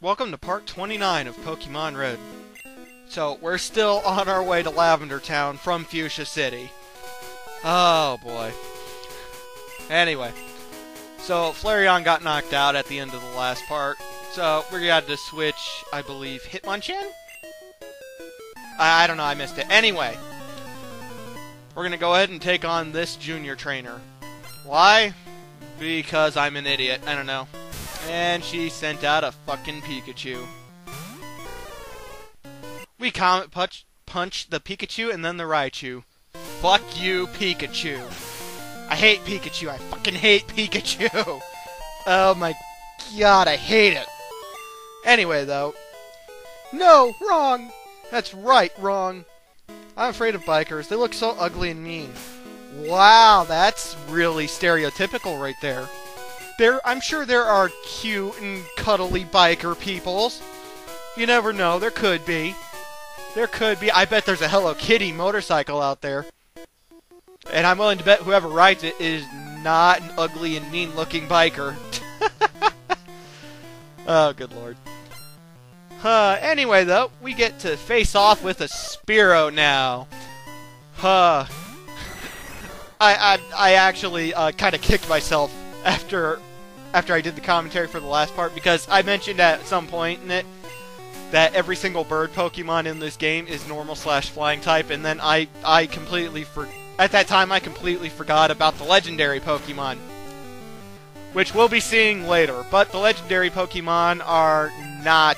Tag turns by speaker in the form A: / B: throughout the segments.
A: Welcome to part 29 of Pokemon Red. So, we're still on our way to Lavender Town from Fuchsia City. Oh boy. Anyway, so Flareon got knocked out at the end of the last part, so we had to switch, I believe, Hitmonchan? I don't know, I missed it. Anyway, we're gonna go ahead and take on this junior trainer. Why? Because I'm an idiot, I don't know. And she sent out a fucking Pikachu. We Comet punch the Pikachu and then the Raichu. Fuck you, Pikachu. I hate Pikachu. I fucking hate Pikachu. Oh my god, I hate it. Anyway, though. No, wrong. That's right, wrong. I'm afraid of bikers. They look so ugly and mean. Wow, that's really stereotypical right there. I'm sure there are cute and cuddly biker peoples. You never know. There could be. There could be. I bet there's a Hello Kitty motorcycle out there. And I'm willing to bet whoever rides it is not an ugly and mean-looking biker. Oh, good lord. Anyway, though, we get to face off with a Spearow now. I actually kind of kicked myself after I did the commentary for the last part, because I mentioned at some point in it that every single bird Pokemon in this game is normal/flying type, and then I completely at that time I completely forgot about the legendary Pokemon, which we'll be seeing later. But the legendary Pokemon are not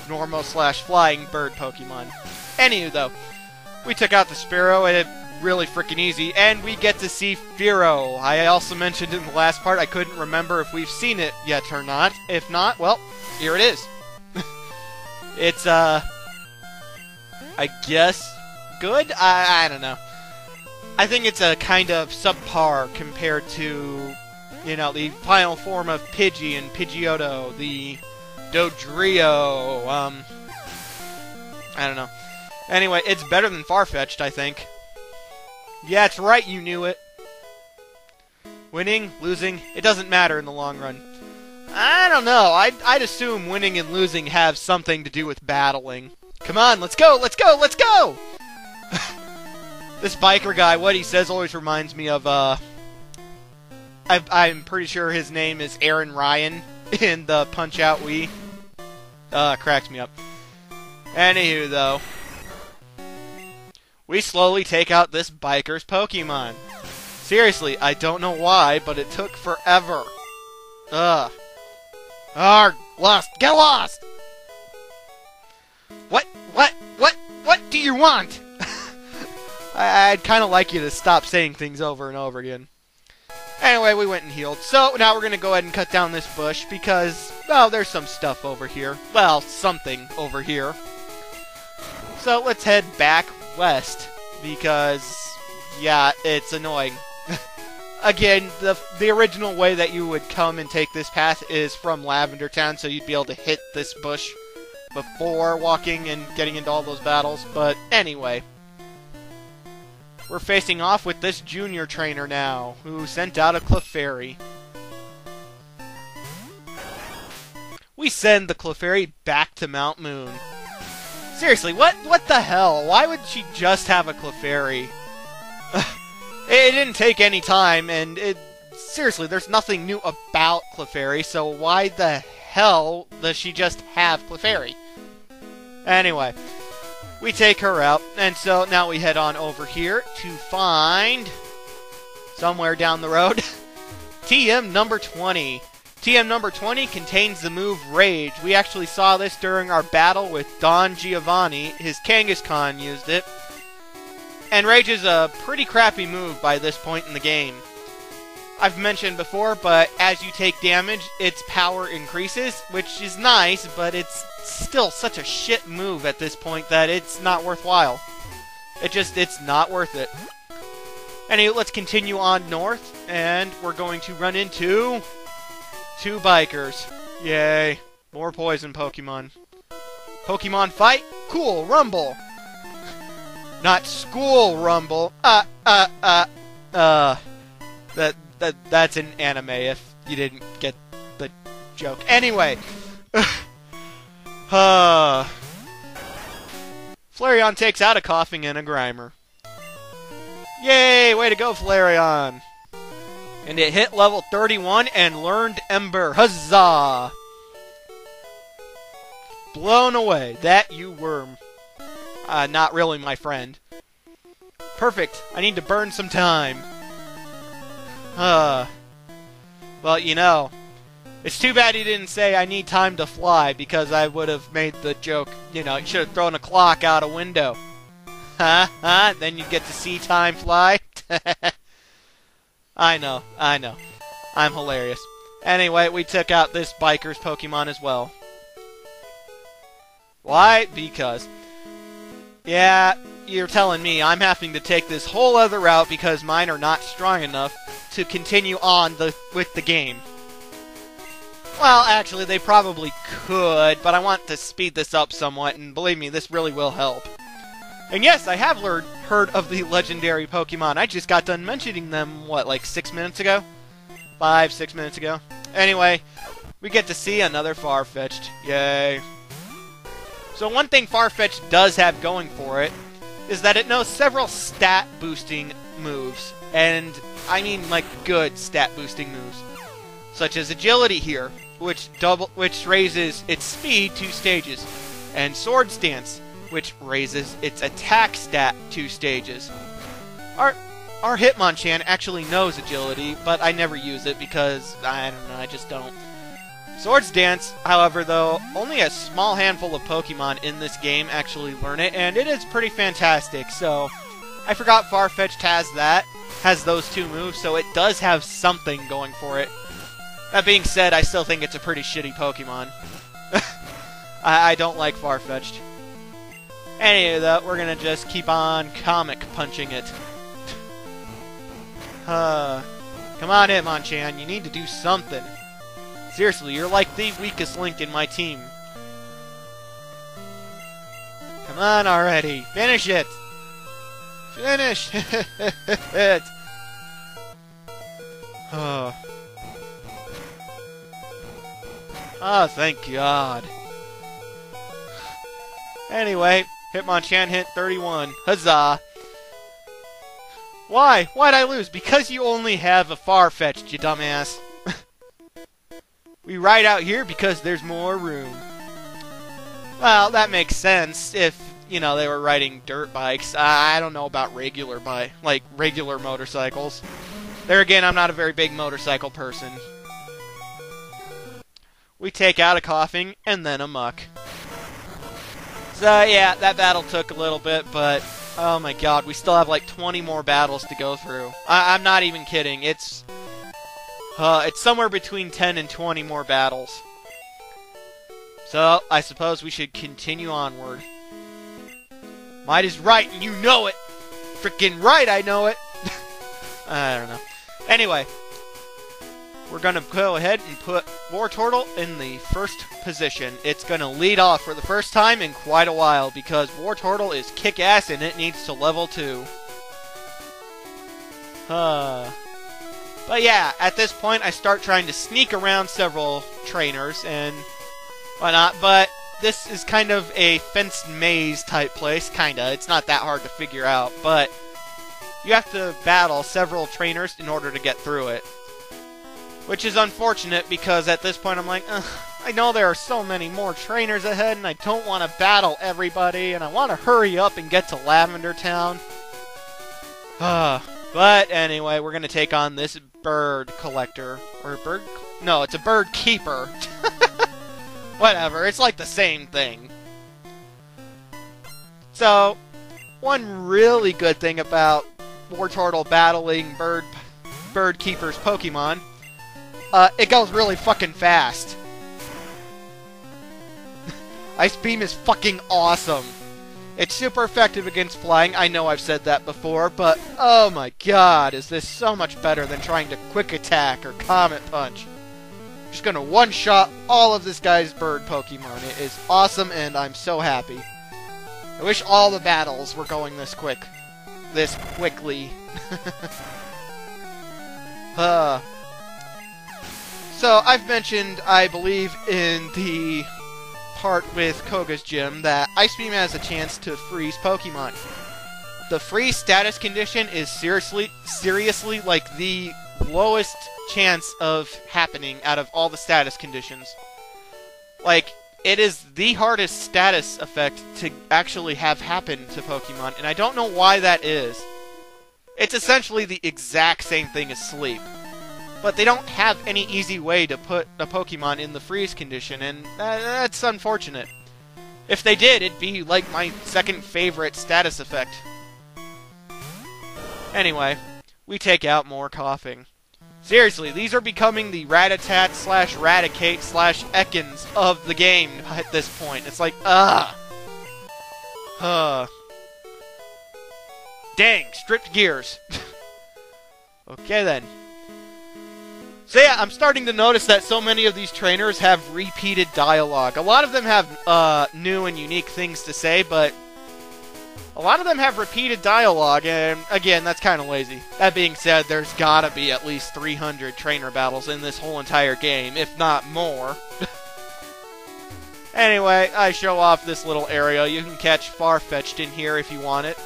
A: normal/flying bird Pokemon. Anywho, though, we took out the Spearow, and it really freaking easy, and we get to see Fearow. I also mentioned in the last part I couldn't remember if we've seen it yet or not. If not, well, here it is. It's, I guess, good? I don't know. I think it's a kind of subpar compared to, you know, the final form of Pidgey and Pidgeotto, the Dodrio, I don't know. Anyway, it's better than Farfetch'd, I think. Yeah, that's right, you knew it. Winning, losing, it doesn't matter in the long run. I don't know, I'd assume winning and losing have something to do with battling. Come on, let's go, let's go, let's go! This biker guy, what he says always reminds me of, I'm pretty sure his name is Aaron Ryan in the Punch-Out Wii. Cracks me up. Anywho, though. We slowly take out this biker's Pokemon. Seriously, I don't know why, but it took forever. Ugh. Arrgh! Lost! Get lost! What do you want? I'd kind of like you to stop saying things over and over again. Anyway, we went and healed. So, now we're going to go ahead and cut down this bush because, well, there's some stuff over here. Well, something over here. So, let's head back west, because, yeah, it's annoying. Again, the original way that you would come and take this path is from Lavender Town, so you'd be able to hit this bush before walking and getting into all those battles, but anyway. We're facing off with this junior trainer now, who sent out a Clefairy. We send the Clefairy back to Mount Moon. Seriously, what the hell? Why would she just have a Clefairy? It didn't take any time, and seriously, there's nothing new about Clefairy, so why the hell does she just have Clefairy? Anyway, we take her out, and so now we head on over here to find, somewhere down the road, TM number 20. TM number 20 contains the move Rage. We actually saw this during our battle with Don Giovanni. His Kangaskhan used it. And Rage is a pretty crappy move by this point in the game. I've mentioned before, but as you take damage, its power increases, which is nice, but it's still such a shit move at this point that it's not worthwhile. It's not worth it. Anyway, let's continue on north, and we're going to run into two bikers. Yay. More poison Pokemon. Pokemon fight? Cool, Rumble. Not School Rumble. That's an anime if you didn't get the joke. Anyway. Flareon takes out a Coughing and a Grimer. Yay! Way to go, Flareon! And it hit level 31 and learned Ember. Huzzah! Blown away. That you worm. Not really, my friend. Perfect. I need to burn some time. Well, you know, it's too bad he didn't say I need time to fly, because I would have made the joke, you know, you should have thrown a clock out a window. Huh? Then you get to see time fly? I know. I'm hilarious. Anyway, we took out this biker's Pokemon as well. Why? Because, yeah, you're telling me I'm having to take this whole other route because mine are not strong enough to continue on with the game. Well, actually, they probably could, but I want to speed this up somewhat, and believe me, this really will help. And yes, I have heard of the legendary Pokemon. I just got done mentioning them, what, like 6 minutes ago? 5-6 minutes ago? Anyway, we get to see another Farfetch'd. Yay. So one thing Farfetch'd does have going for it is that it knows several stat boosting moves. And I mean like good stat boosting moves. Such as Agility here, which raises its speed 2 stages. And Sword Stance, which raises its attack stat 2 stages. Our Hitmonchan actually knows Agility, but I never use it because, I don't know, I just don't. Sword Dance, however, though, only a small handful of Pokemon in this game actually learn it, and it is pretty fantastic, so I forgot Farfetch'd has those 2 moves, so it does have something going for it. That being said, I still think it's a pretty shitty Pokemon. I don't like Farfetch'd. Anyway, though, we're gonna just keep on comic punching it. Come on, Hitmonchan, you need to do something. Seriously, you're like the weakest link in my team. Come on already, finish it! Finish it! Oh, thank God. Anyway, Hitmonchan hit 31. Huzzah! Why? Why'd I lose? Because you only have a Farfetch'd, you dumbass. We ride out here because there's more room. Well, that makes sense if, you know, they were riding dirt bikes. I don't know about regular motorcycles. There again, I'm not a very big motorcycle person. We take out a Coughing and then a Muck. So, yeah, that battle took a little bit, but oh my God, we still have like 20 more battles to go through. I'm not even kidding. It's somewhere between 10 and 20 more battles. So, I suppose we should continue onward. Might is right, and you know it! Frickin' right, I know it! I don't know. Anyway, we're gonna go ahead and put Wartortle in the first position. It's gonna lead off for the first time in quite a while, because Wartortle is kick-ass and it needs to level 2. But yeah, at this point I start trying to sneak around several trainers and whatnot, but this is kind of a fenced maze type place, kinda. It's not that hard to figure out, but you have to battle several trainers in order to get through it. Which is unfortunate because at this point I'm like, I know there are so many more trainers ahead and I don't want to battle everybody and I want to hurry up and get to Lavender Town. But anyway, we're going to take on this bird collector. Or bird... No, it's a bird keeper. Whatever, it's like the same thing. So, one really good thing about Wartortle battling bird keeper's Pokemon, it goes really fucking fast. Ice Beam is fucking awesome. It's super effective against flying. I know I've said that before, but oh my God, is this so much better than trying to quick attack or Comet Punch. Just gonna one-shot all of this guy's bird Pokemon. It is awesome, and I'm so happy. I wish all the battles were going this quickly. So, I've mentioned, I believe, in the part with Koga's gym that Ice Beam has a chance to freeze Pokemon. The freeze status condition is seriously like the lowest chance of happening out of all the status conditions. Like, it is the hardest status effect to actually have happen to Pokemon, and I don't know why that is. It's essentially the exact same thing as sleep. But they don't have any easy way to put a Pokemon in the freeze condition, and that's unfortunate. If they did, it'd be like my second favorite status effect. Anyway, we take out more coughing. Seriously, these are becoming the Rattata slash Raticate slash Ekans of the game at this point. It's like, dang, stripped gears. Okay then. So yeah, I'm starting to notice that so many of these trainers have repeated dialogue. A lot of them have new and unique things to say, but a lot of them have repeated dialogue, and again, that's kind of lazy. That being said, there's gotta be at least 300 trainer battles in this whole entire game, if not more. Anyway, I show off this little area. You can catch Farfetch'd in here if you want it.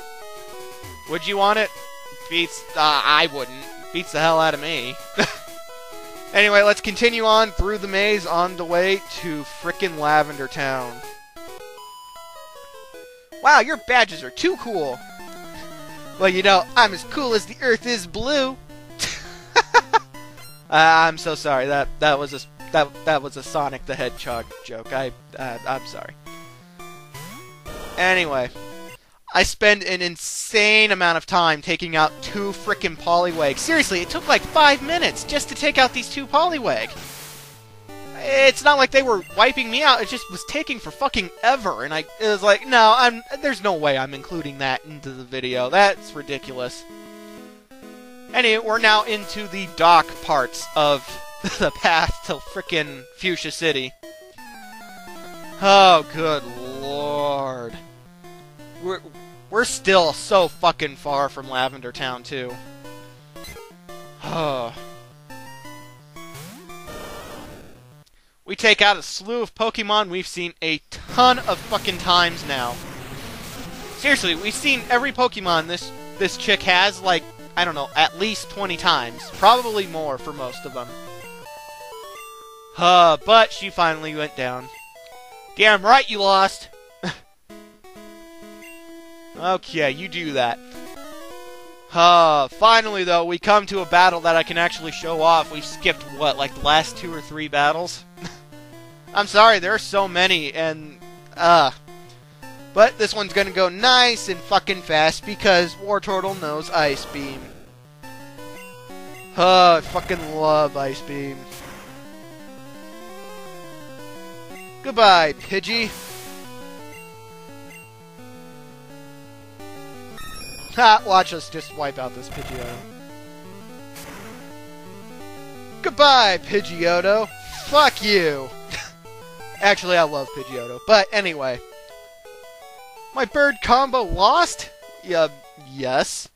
A: Would you want it? Beats, I wouldn't. Beats the hell out of me. Anyway, let's continue on through the maze on the way to frickin' Lavender Town. Wow, your badges are too cool. Well, you know, I'm as cool as the earth is blue. I'm so sorry. That was a Sonic the Hedgehog joke. I'm sorry. Anyway, I spend an insane amount of time taking out 2 frickin' Poliwag. Seriously, it took like 5 minutes just to take out these 2 Poliwag. It's not like they were wiping me out, it just was taking for fucking ever, and it was like, no, there's no way I'm including that into the video. That's ridiculous. Anyway, we're now into the dock parts of the path to frickin' Fuchsia City. Oh, good lord. We're still so fucking far from Lavender Town, too. Oh. We take out a slew of Pokemon we've seen a ton of fucking times now. Seriously, we've seen every Pokemon this chick has, like, I don't know, at least 20 times. Probably more for most of them. But she finally went down. Damn right you lost! Okay, you do that. Finally though, we come to a battle that I can actually show off. We've skipped, what, like the last 2 or 3 battles? I'm sorry, there are so many, and, but this one's gonna go nice and fucking fast because Wartortle knows Ice Beam. I fucking love Ice Beam. Goodbye, Pidgey. Ha! Watch us just wipe out this Pidgeotto. Goodbye, Pidgeotto. Fuck you. Actually, I love Pidgeotto. But anyway. My bird combo lost? Yes.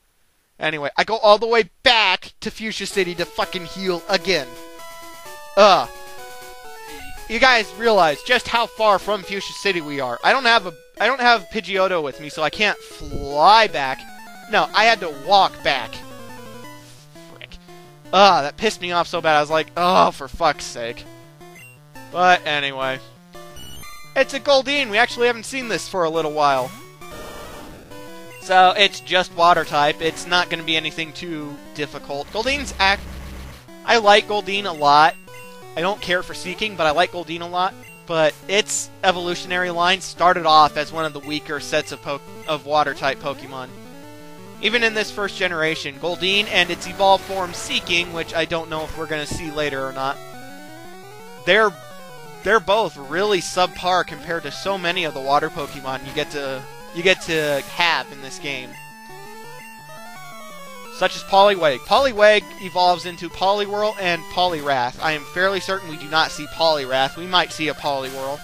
A: Anyway, I go all the way back to Fuchsia City to fucking heal again. You guys realize just how far from Fuchsia City we are. I don't have Pidgeotto with me, so I can't fly back. No, I had to walk back. Frick. That pissed me off so bad. I was like, oh, for fuck's sake. But anyway. It's a Goldeen. We actually haven't seen this for a little while. So, it's just water type. It's not going to be anything too difficult. I like Goldeen a lot. I don't care for Seeking, but I like Goldeen a lot. But its evolutionary line started off as one of the weaker sets of water-type Pokemon. Even in this first generation, Goldeen and its evolved form Seeking, which I don't know if we're going to see later or not, they're both really subpar compared to so many of the water Pokemon you get to have in this game. Such as Poliwag. Poliwag evolves into Poliwhirl and Poliwrath. I am fairly certain we do not see Poliwrath. We might see a Poliwhirl.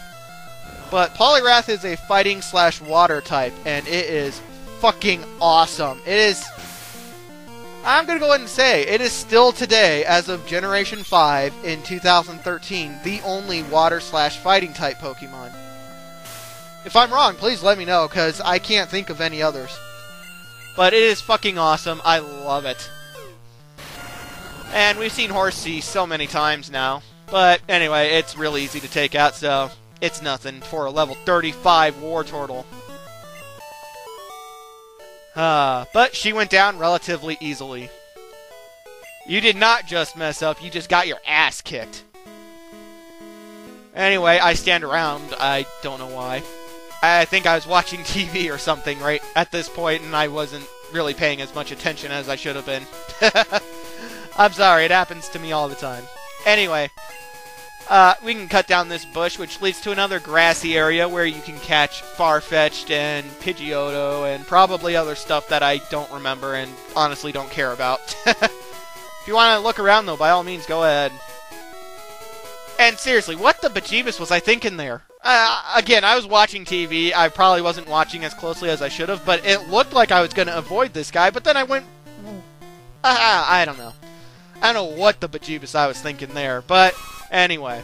A: But Poliwrath is a fighting slash water type, and it is fucking awesome. It is... I'm gonna go ahead and say, it is still today, as of Generation 5 in 2013, the only water slash fighting type Pokemon. If I'm wrong, please let me know, because I can't think of any others. But it is fucking awesome. I love it. And we've seen Horsey so many times now. But anyway, it's real easy to take out, so it's nothing for a level 35 War Turtle. But she went down relatively easily. You did not just mess up, you just got your ass kicked. Anyway, I stand around. I don't know why. I think I was watching TV or something right at this point, and I wasn't really paying as much attention as I should have been. I'm sorry, it happens to me all the time. Anyway, we can cut down this bush, which leads to another grassy area where you can catch Farfetch'd and Pidgeotto and probably other stuff that I don't remember and honestly don't care about. If you want to look around, though, by all means, go ahead. And seriously, what the Bajeebus was I thinking there? Again, I was watching TV. I probably wasn't watching as closely as I should have, but it looked like I was going to avoid this guy, but then I went... I don't know. I don't know what the Bajeebus I was thinking there, but anyway.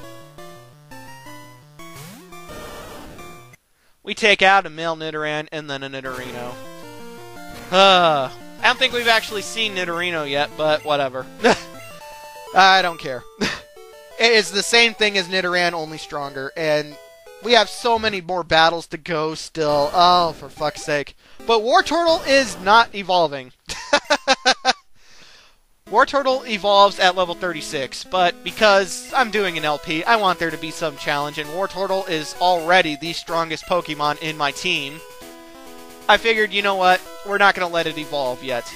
A: We take out a male Nidoran and then a Nidorino. I don't think we've actually seen Nidorino yet, but whatever. I don't care. It is the same thing as Nidoran, only stronger, and we have so many more battles to go still. Oh, for fuck's sake. But War Turtle is not evolving. War Turtle evolves at level 36, but because I'm doing an LP, I want there to be some challenge, and War Turtle is already the strongest Pokemon in my team. I figured, you know what, we're not going to let it evolve yet.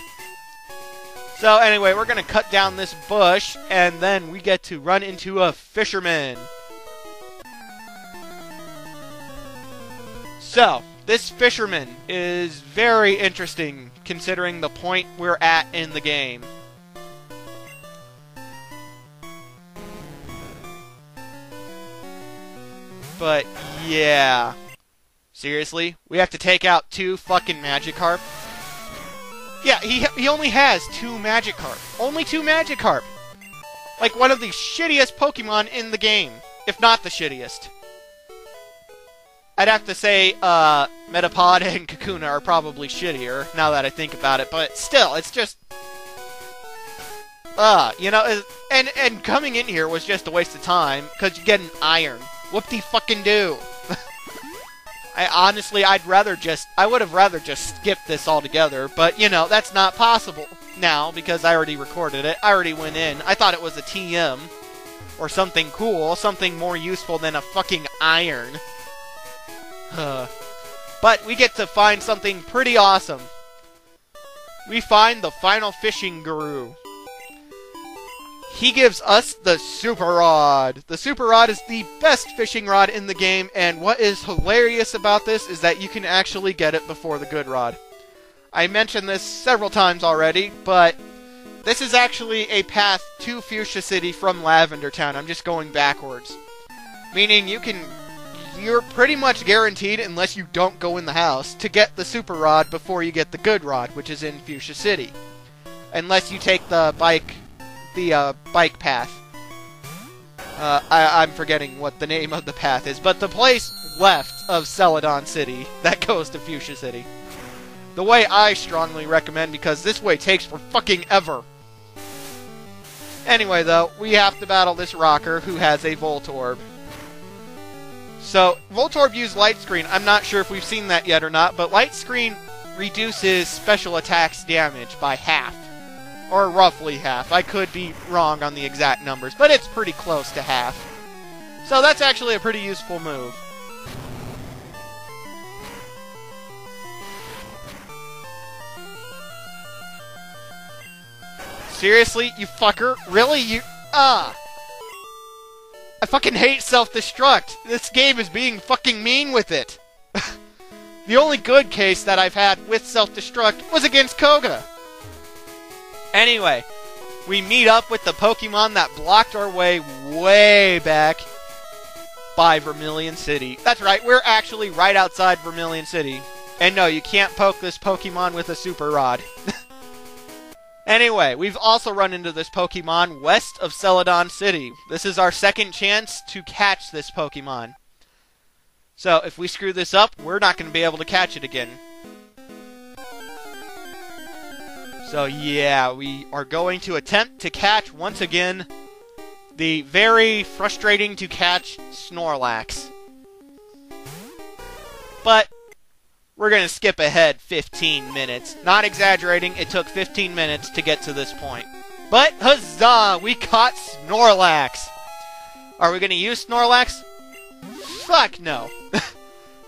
A: So anyway, we're going to cut down this bush, and then we get to run into a fisherman. So, this fisherman is very interesting, considering the point we're at in the game. But, yeah. Seriously? We have to take out 2 fucking Magikarp? Yeah, he only has 2 Magikarp. Only 2 Magikarp! Like one of the shittiest Pokemon in the game. If not the shittiest. I'd have to say, Metapod and Kakuna are probably shittier, now that I think about it, but still, it's just... you know, and coming in here was just a waste of time, because you get an iron. Whoop-de-fucking-do! I would have rather just skipped this altogether, but, you know, that's not possible now, because I already recorded it, I already went in, I thought it was a TM, or something cool, something more useful than a fucking iron. But we get to find something pretty awesome. We find the final fishing guru. He gives us the Super Rod. The Super Rod is the best fishing rod in the game, and what is hilarious about this is that you can actually get it before the Good Rod. I mentioned this several times already, but this is actually a path to Fuchsia City from Lavender Town. I'm just going backwards. Meaning you're pretty much guaranteed, unless you don't go in the house, to get the Super Rod before you get the Good Rod, which is in Fuchsia City. Unless you take the bike path. I'm forgetting what the name of the path is, but the place left of Celadon City that goes to Fuchsia City. The way I strongly recommend, because this way takes for fucking ever. Anyway, though, we have to battle this rocker who has a Voltorb. So, Voltorb used Light Screen. I'm not sure if we've seen that yet or not, but Light Screen reduces special attacks damage by half. Or roughly half. I could be wrong on the exact numbers, but it's pretty close to half. So that's actually a pretty useful move. Seriously, you fucker? Really? I fucking hate self-destruct. This game is being fucking mean with it. The only good case that I've had with self-destruct was against Koga. Anyway, we meet up with the Pokemon that blocked our way back by Vermilion City. That's right, we're actually right outside Vermilion City. And no, you can't poke this Pokemon with a Super Rod. Anyway, we've also run into this Pokemon west of Celadon City. This is our second chance to catch this Pokemon. So if we screw this up, we're not going to be able to catch it again. So yeah, we are going to attempt to catch, once again, the very frustrating to catch Snorlax. But we're going to skip ahead 15 minutes. Not exaggerating, it took 15 minutes to get to this point. But huzzah, we caught Snorlax! Are we going to use Snorlax? Fuck no.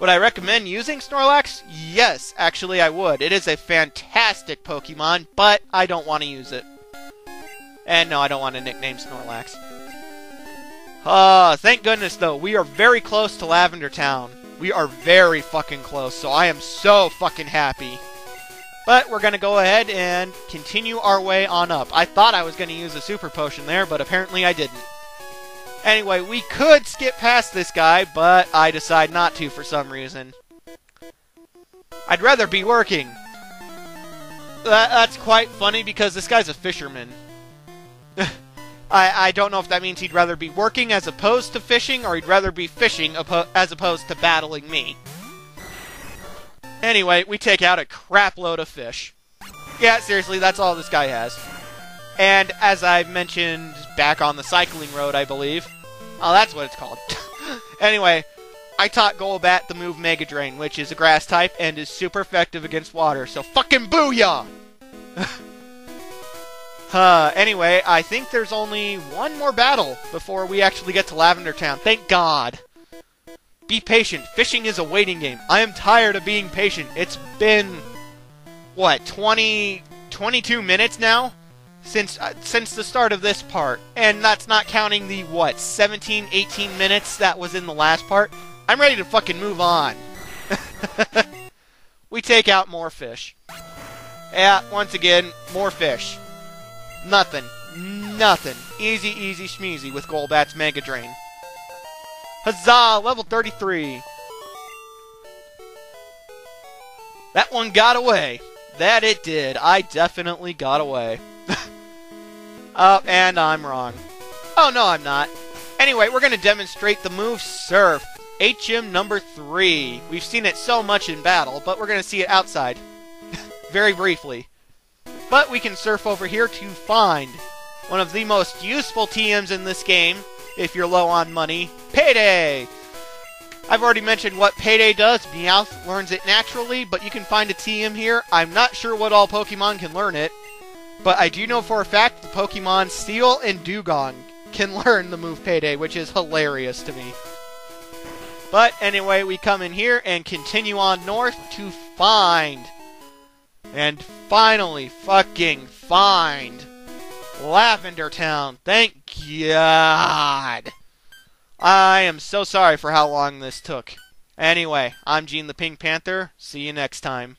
A: Would I recommend using Snorlax? Yes, actually I would. It is a fantastic Pokemon, but I don't want to use it. And no, I don't want to nickname Snorlax. Thank goodness though, we are very close to Lavender Town. We are very fucking close, so I am so fucking happy. But we're going to go ahead and continue our way on up. I thought I was going to use a super potion there, but apparently I didn't. Anyway, we could skip past this guy, but I decide not to for some reason. I'd rather be working. That's quite funny because this guy's a fisherman. I don't know if that means he'd rather be working as opposed to fishing, or he'd rather be fishing as opposed to battling me. Anyway, we take out a crap load of fish. Yeah, seriously, that's all this guy has. And as I've mentioned back on the cycling road, I believe. Oh, that's what it's called. Anyway, I taught Golbat the move Mega Drain, which is a grass type and is super effective against water. So fucking booyah! Anyway, I think there's only one more battle before we actually get to Lavender Town. Thank God. Be patient. Fishing is a waiting game. I am tired of being patient. It's been, what, 22 minutes now? Since the start of this part. And that's not counting the, what, 17, 18 minutes that was in the last part. I'm ready to fucking move on. We take out more fish. Yeah, once again, more fish. Nothing. Nothing. Easy, easy schmeezy with Golbat's Mega Drain. Huzzah! Level 33. That one got away. That it did. I definitely got away. And I'm wrong. Oh, no, I'm not. Anyway, we're going to demonstrate the move Surf. HM number 3. We've seen it so much in battle, but we're going to see it outside. Very briefly. But we can surf over here to find one of the most useful TMs in this game, if you're low on money, Payday! I've already mentioned what Payday does. Meowth learns it naturally, but you can find a TM here. I'm not sure what all Pokemon can learn it, but I do know for a fact the Pokemon Steel and Dugong can learn the move Payday, which is hilarious to me. But anyway, we come in here and continue on north to find, and finally fucking find, Lavender Town. Thank God. I am so sorry for how long this took. Anyway, I'm Gene the Pink Panther. See you next time.